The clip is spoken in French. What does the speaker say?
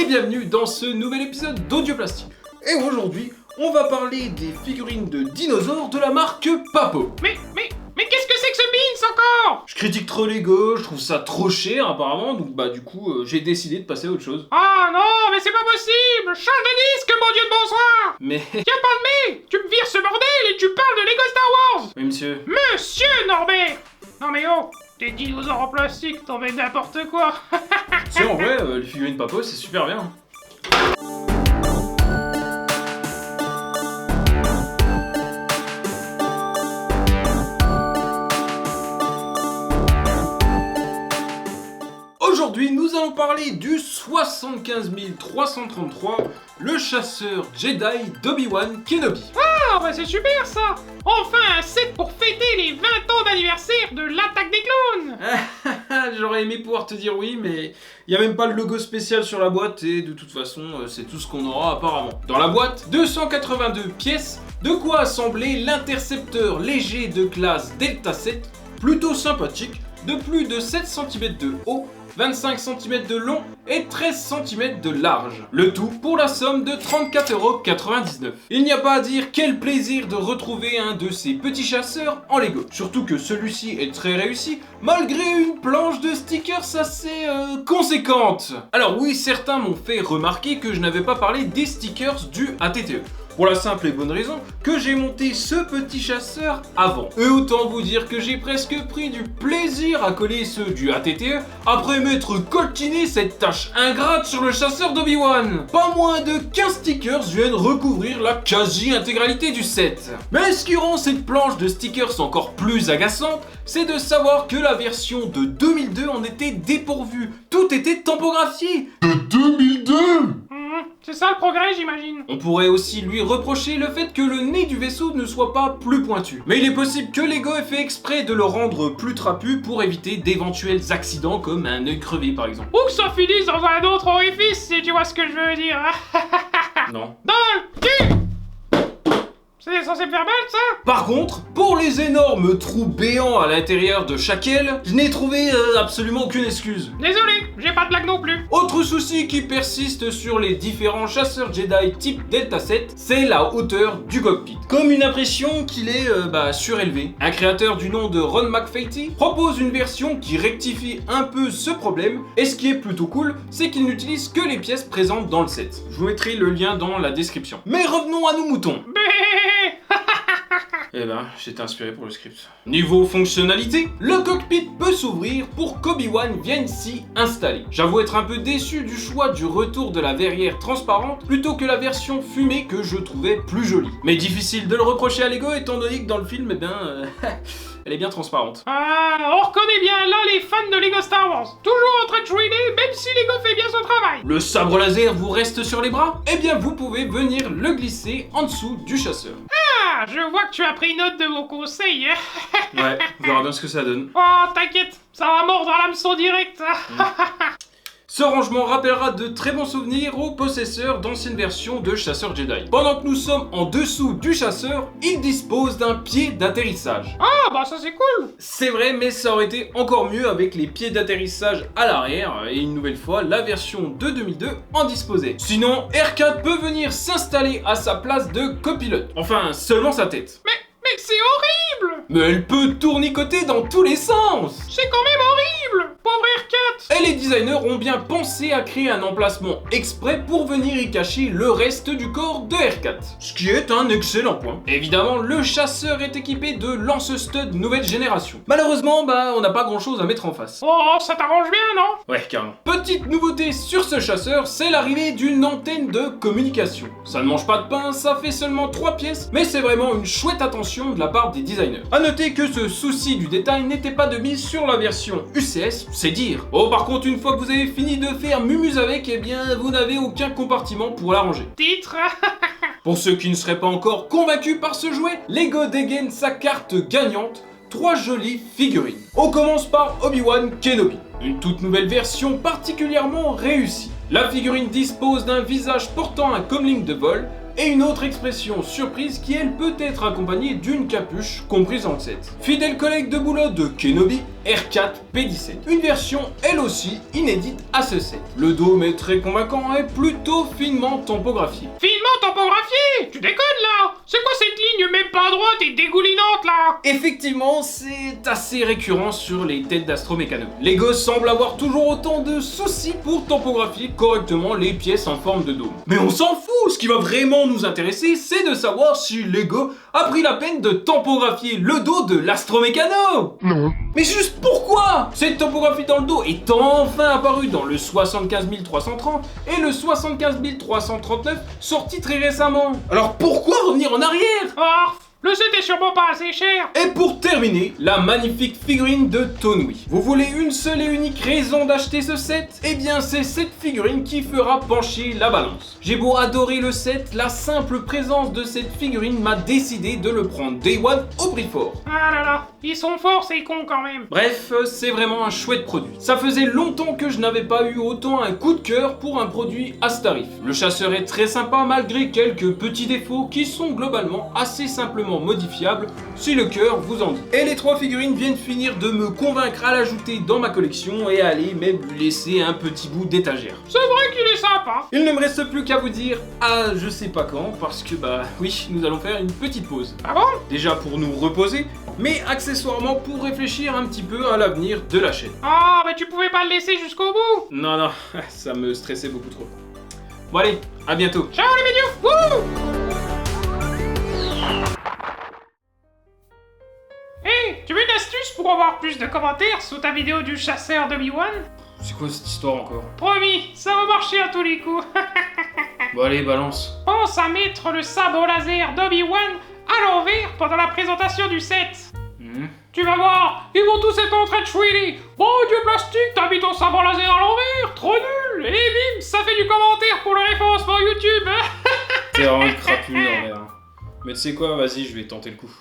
bienvenue dans ce nouvel épisode d'Audio Plastique. Et aujourd'hui, on va parler des figurines de dinosaures de la marque Papo. Mais qu'est-ce que c'est que ce Beans encore? Je critique trop Lego, je trouve ça trop cher apparemment, donc du coup j'ai décidé de passer à autre chose. Ah non, mais c'est pas possible! Change de disque, mon dieu de bonsoir! Mais... Tiens pas de mais! Tu me vires ce bordel et tu parles de Lego Star Wars! Oui monsieur. Monsieur Norbert! Non mais oh! Des dinosaures en plastique, t'en mets n'importe quoi! C'est en vrai, les figurines Papo c'est super bien. Aujourd'hui, nous allons parler du 75 333, le chasseur Jedi d'Obi-Wan Kenobi. Ah bah c'est super ça! Enfin un set pour fêter les 20 ans d'anniversaire de l'attaque des clones! J'aurais aimé pouvoir te dire oui, mais il n'y a même pas le logo spécial sur la boîte et de toute façon, c'est tout ce qu'on aura apparemment. Dans la boîte, 282 pièces, de quoi assembler l'intercepteur léger de classe Delta 7, plutôt sympathique, de plus de 7 cm de haut, 25 cm de long et 13 cm de large. Le tout pour la somme de 34,99 €. Il n'y a pas à dire quel plaisir de retrouver un de ces petits chasseurs en Lego. Surtout que celui-ci est très réussi, malgré une planche de stickers assez conséquente. Alors oui, certains m'ont fait remarquer que je n'avais pas parlé des stickers du ATTE. Pour la simple et bonne raison que j'ai monté ce petit chasseur avant. Et autant vous dire que j'ai presque pris du plaisir à coller ceux du ATTE après m'être coltiné cette tâche ingrate sur le chasseur d'Obi-Wan. Pas moins de 15 stickers viennent recouvrir la quasi-intégralité du set. Mais ce qui rend cette planche de stickers encore plus agaçante, c'est de savoir que la version de 2002 en était dépourvue. Tout était tampographié. De 2002 ? C'est ça le progrès, j'imagine. On pourrait aussi lui reprocher le fait que le nez du vaisseau ne soit pas plus pointu. Mais il est possible que Lego ait fait exprès de le rendre plus trapu pour éviter d'éventuels accidents comme un œil crevé par exemple. Ou que ça finisse dans un autre orifice, si tu vois ce que je veux dire. Non. Dans le cul! C'est censé me faire mal, ça? Par contre, pour les énormes trous béants à l'intérieur de chaque aile, je n'ai trouvé absolument aucune excuse. Désolé, j'ai pas de blague non plus. Autre souci qui persiste sur les différents chasseurs Jedi type Delta 7, c'est la hauteur du cockpit. Comme une impression qu'il est surélevé. Un créateur du nom de Ron McFatey propose une version qui rectifie un peu ce problème, et ce qui est plutôt cool, c'est qu'il n'utilise que les pièces présentes dans le set. Je vous mettrai le lien dans la description. Mais revenons à nos moutons. Eh ben, j'étais inspiré pour le script. Niveau fonctionnalité, le cockpit peut s'ouvrir pour qu'Obi-Wan vienne s'y installer. J'avoue être un peu déçu du choix du retour de la verrière transparente plutôt que la version fumée que je trouvais plus jolie. Mais difficile de le reprocher à Lego étant donné que dans le film, elle est bien transparente. Ah, on reconnaît bien là les fans de Lego Star Wars. Toujours en train de chouiner, même si Lego fait bien son travail. Le sabre laser vous reste sur les bras? Eh bien, vous pouvez venir le glisser en dessous du chasseur. Ah, je vois que tu as pris note de mon conseil. Ouais, on verra bien ce que ça donne. Oh, t'inquiète, ça va mordre à l'hameçon direct. Ce rangement rappellera de très bons souvenirs aux possesseurs d'anciennes versions de chasseurs Jedi. Pendant que nous sommes en dessous du chasseur, il dispose d'un pied d'atterrissage. Ah, bah ça c'est cool. C'est vrai, mais ça aurait été encore mieux avec les pieds d'atterrissage à l'arrière, et une nouvelle fois, la version de 2002 en disposait. Sinon, R4 peut venir s'installer à sa place de copilote. Enfin, seulement sa tête. Mais c'est horrible. Mais elle peut tournicoter dans tous les sens. C'est quand même horrible. Pauvre R4. Et les designers ont bien pensé à créer un emplacement exprès pour venir y cacher le reste du corps de R4. Ce qui est un excellent point. Évidemment, le chasseur est équipé de lance-stud nouvelle génération. Malheureusement, on n'a pas grand chose à mettre en face. Oh, ça t'arrange bien, non? Ouais, carrément. Petite nouveauté sur ce chasseur, c'est l'arrivée d'une antenne de communication. Ça ne mange pas de pain, ça fait seulement 3 pièces, mais c'est vraiment une chouette attention de la part des designers. A noter que ce souci du détail n'était pas de mise sur la version UCS, c'est dire. Oh, par contre, une fois que vous avez fini de faire mumuse avec, eh bien, vous n'avez aucun compartiment pour la ranger. Titre. Pour ceux qui ne seraient pas encore convaincus par ce jouet, Lego dégaine sa carte gagnante, 3 jolies figurines. On commence par Obi-Wan Kenobi, une toute nouvelle version particulièrement réussie. La figurine dispose d'un visage portant un comlink de vol et une autre expression surprise qui elle peut être accompagnée d'une capuche comprise en 7. Fidèle collègue de boulot de Kenobi, R4P17. Une version elle aussi inédite à ce set. Le dôme est très convaincant et plutôt finement tampographié. Finement tampographié? Tu déconnes là? C'est quoi cette ligne même pas droite et dégoulinante là? Effectivement, c'est assez récurrent sur les têtes d'Astromécano. Lego semble avoir toujours autant de soucis pour tampographier correctement les pièces en forme de dôme. Mais on s'en fout, ce qui va vraiment nous intéresser, c'est de savoir si Lego a pris la peine de tampographier le dos de l'Astromécano. Non. Mais juste pourquoi? Cette topographie dans le dos est enfin apparue dans le 75330 et le 75339 sortis très récemment. Alors pourquoi revenir en arrière? Oh, le set est sûrement pas assez cher. Et pour terminer, la magnifique figurine de Toonui. Vous voulez une seule et unique raison d'acheter ce set? Eh bien c'est cette figurine qui fera pencher la balance. J'ai beau adorer le set, la simple présence de cette figurine m'a décidé de le prendre Day One au prix fort. Ah là là, ils sont forts ces cons quand même. Bref, c'est vraiment un chouette produit. Ça faisait longtemps que je n'avais pas eu autant un coup de cœur pour un produit à ce tarif. Le chasseur est très sympa malgré quelques petits défauts qui sont globalement assez simplement modifiables si le cœur vous en dit. Et les 3 figurines viennent finir de me convaincre à l'ajouter dans ma collection et à aller même lui laisser un petit bout d'étagère. C'est vrai qu'il est sympa. Il ne me reste plus qu'à vous dire à je sais pas quand parce que bah oui, nous allons faire une petite pause. Ah bon? Déjà pour nous reposer, mais accessoirement pour réfléchir un petit peu à l'avenir de la chaîne. Ah, mais tu pouvais pas le laisser jusqu'au bout. Non, non, ça me stressait beaucoup trop. Bon allez, à bientôt. Ciao les médios. Wouh! Hey, tu veux une astuce pour avoir plus de commentaires sous ta vidéo du chasseur d'Obi-Wan? C'est quoi cette histoire encore? Promis, ça va marcher à tous les coups. Bon allez, balance. Pense à mettre le sabre laser d'Obi-Wan à l'envers pendant la présentation du set. Tu vas voir, ils vont tous être en train de chouiner. Oh Dieu plastique, t'as mis ton sabre laser à l'envers, trop nul. Et bim, ça fait du commentaire pour le référencement YouTube. T'es vraiment une crapule en l'air. Mais tu sais quoi, vas-y, je vais tenter le coup.